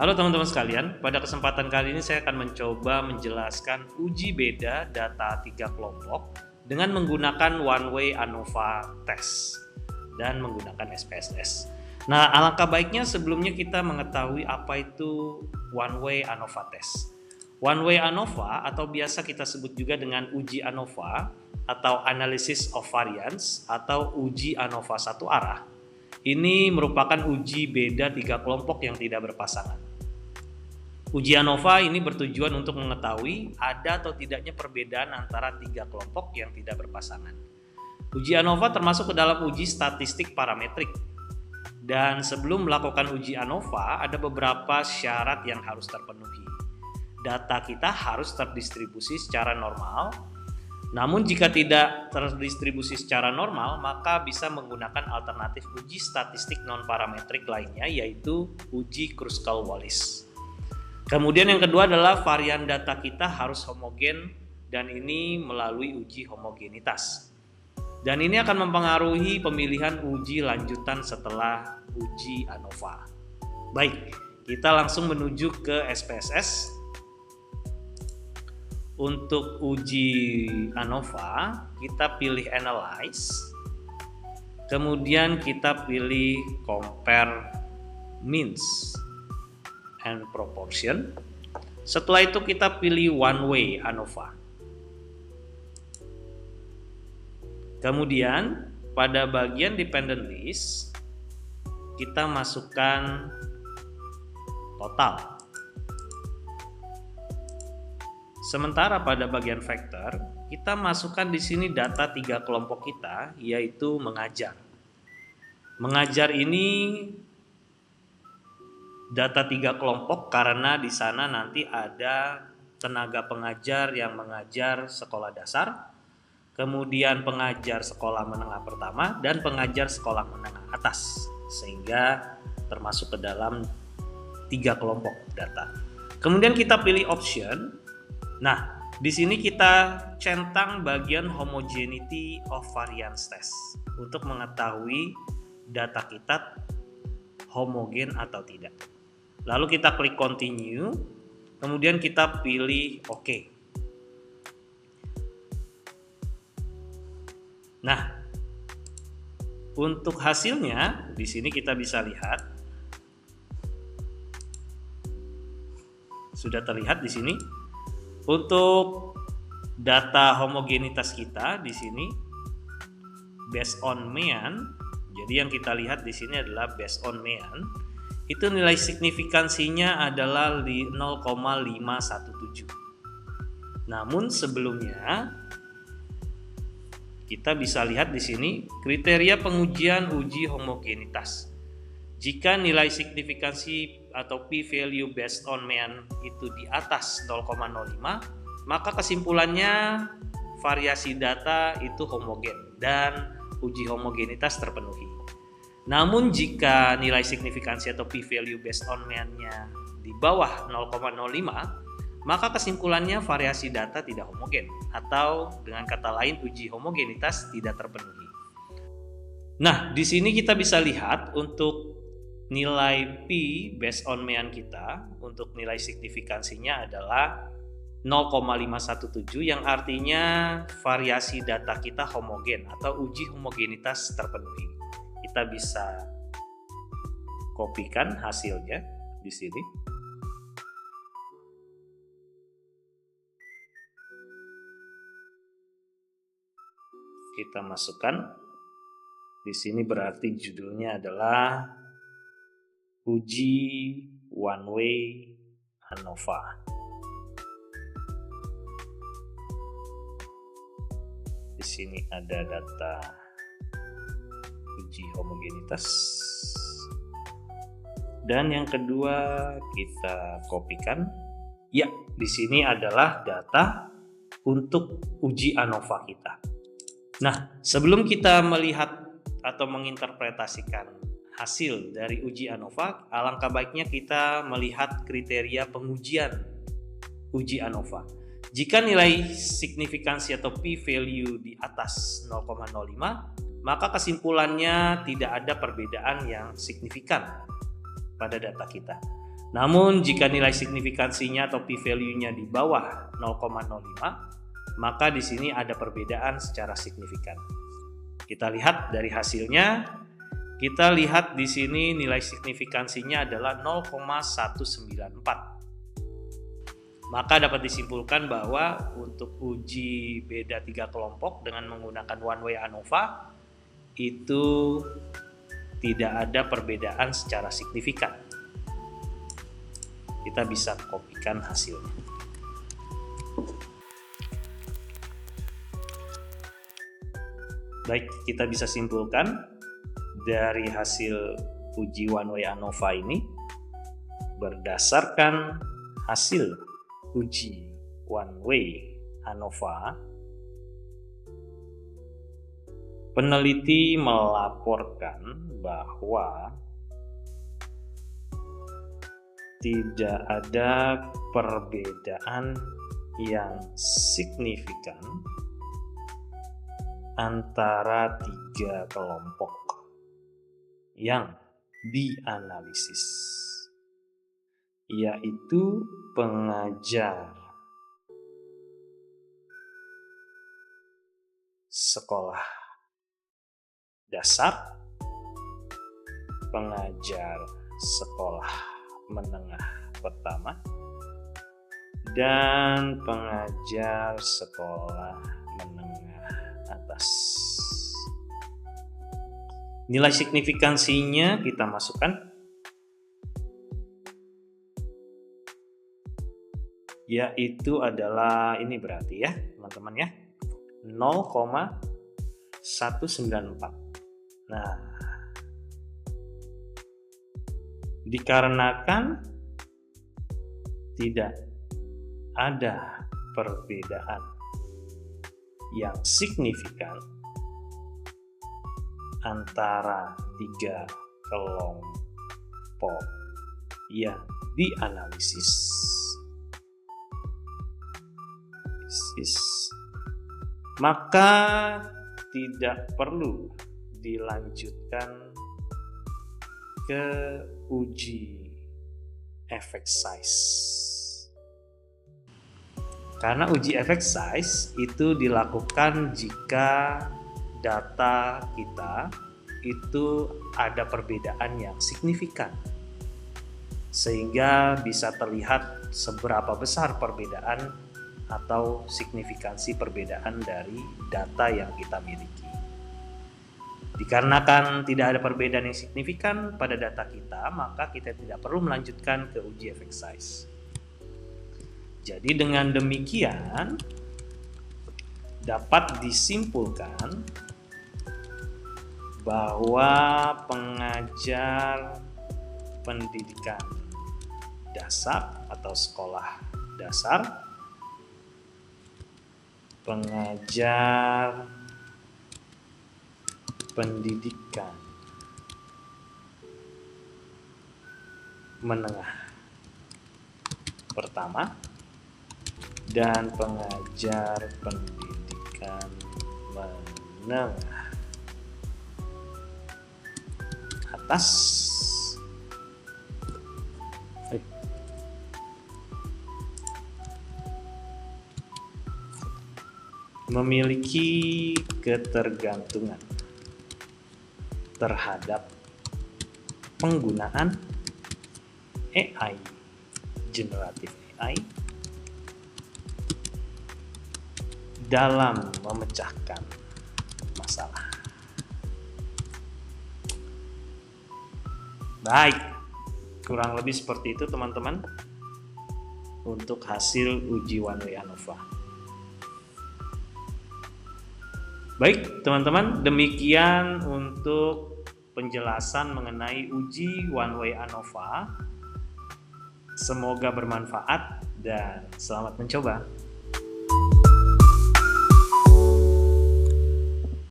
Halo teman-teman sekalian, pada kesempatan kali ini saya akan mencoba menjelaskan uji beda data 3 kelompok dengan menggunakan one way ANOVA test dan menggunakan SPSS. Nah, alangkah baiknya sebelumnya kita mengetahui apa itu one way ANOVA test. One way ANOVA atau biasa kita sebut juga dengan uji ANOVA atau Analysis of Variance atau uji ANOVA satu arah. Ini merupakan uji beda 3 kelompok yang tidak berpasangan. Uji ANOVA ini bertujuan untuk mengetahui ada atau tidaknya perbedaan antara 3 kelompok yang tidak berpasangan. Uji ANOVA termasuk ke dalam uji statistik parametrik. Dan sebelum melakukan uji ANOVA, ada beberapa syarat yang harus terpenuhi. Data kita harus terdistribusi secara normal. Namun jika tidak terdistribusi secara normal, maka bisa menggunakan alternatif uji statistik non-parametrik lainnya, yaitu uji Kruskal-Wallis. Kemudian yang kedua adalah varian data kita harus homogen, dan ini melalui uji homogenitas. Dan ini akan mempengaruhi pemilihan uji lanjutan setelah uji ANOVA. Baik, kita langsung menuju ke SPSS. Untuk uji ANOVA, kita pilih Analyze. Kemudian kita pilih Compare Means and Proportion. Setelah itu kita pilih One Way ANOVA. Kemudian pada bagian Dependent List, kita masukkan total. Sementara pada bagian vektor, kita masukkan di sini data 3 kelompok kita, yaitu mengajar. Mengajar ini data 3 kelompok karena di sana nanti ada tenaga pengajar yang mengajar sekolah dasar, kemudian pengajar sekolah menengah pertama, dan pengajar sekolah menengah atas, sehingga termasuk ke dalam 3 kelompok data. Kemudian kita pilih option. Nah, di sini kita centang bagian homogeneity of variance test untuk mengetahui data kita homogen atau tidak. Lalu kita klik continue, kemudian kita pilih OK. Nah, untuk hasilnya di sini kita bisa lihat sudah terlihat di sini. Untuk data homogenitas kita di sini based on mean. Jadi yang kita lihat di sini adalah based on mean. Itu nilai signifikansinya adalah 0,517. Namun sebelumnya kita bisa lihat di sini kriteria pengujian uji homogenitas. Jika nilai signifikansi atau p-value based on mean itu di atas 0,05, maka kesimpulannya variasi data itu homogen dan uji homogenitas terpenuhi. Namun jika nilai signifikansi atau p-value based on mean-nya di bawah 0,05, maka kesimpulannya variasi data tidak homogen, atau dengan kata lain uji homogenitas tidak terpenuhi. Nah, di sini kita bisa lihat untuk nilai P based on mean kita, untuk nilai signifikansinya adalah 0,517, yang artinya variasi data kita homogen atau uji homogenitas terpenuhi. Kita bisa kopikan hasilnya di sini. Kita masukkan di sini, berarti judulnya adalah uji one way ANOVA. Di sini ada data uji homogenitas. Dan yang kedua kita kopikan. Ya, di sini adalah data untuk uji ANOVA kita. Nah, sebelum kita melihat atau menginterpretasikan hasil dari uji ANOVA, alangkah baiknya kita melihat kriteria pengujian uji ANOVA. Jika nilai signifikansi atau p-value di atas 0,05, maka kesimpulannya tidak ada perbedaan yang signifikan pada data kita. Namun jika nilai signifikansinya atau p-value-nya di bawah 0,05, maka di sini ada perbedaan secara signifikan. Kita lihat dari hasilnya. Kita lihat di sini nilai signifikansinya adalah 0,194. Maka dapat disimpulkan bahwa untuk uji beda 3 kelompok dengan menggunakan one way ANOVA itu tidak ada perbedaan secara signifikan. Kita bisa kopikan hasilnya. Baik, kita bisa simpulkan dari hasil uji one way ANOVA ini, berdasarkan hasil uji one way ANOVA, peneliti melaporkan bahwa tidak ada perbedaan yang signifikan antara 3 kelompok yang dianalisis, yaitu pengajar sekolah dasar, pengajar sekolah menengah pertama, dan pengajar sekolah menengah atas. Nilai signifikansinya kita masukkan, yaitu adalah ini berarti ya teman-teman ya, 0,194. Nah, dikarenakan tidak ada perbedaan yang signifikan antara 3 kelompok yang dianalisis, maka tidak perlu dilanjutkan ke uji effect size. Karena uji effect size itu dilakukan jika data kita itu ada perbedaan yang signifikan, sehingga bisa terlihat seberapa besar perbedaan atau signifikansi perbedaan dari data yang kita miliki. Dikarenakan tidak ada perbedaan yang signifikan pada data kita, maka kita tidak perlu melanjutkan ke uji effect size. Jadi dengan demikian dapat disimpulkan bahwa pengajar pendidikan dasar atau sekolah dasar, pengajar pendidikan menengah pertama, dan pengajar pendidikan menengah atas memiliki ketergantungan terhadap penggunaan AI, generatif AI, dalam memecahkan masalah. Baik, kurang lebih seperti itu teman-teman untuk hasil uji one way ANOVA. Baik teman-teman, demikian untuk penjelasan mengenai uji one way ANOVA. Semoga bermanfaat dan selamat mencoba.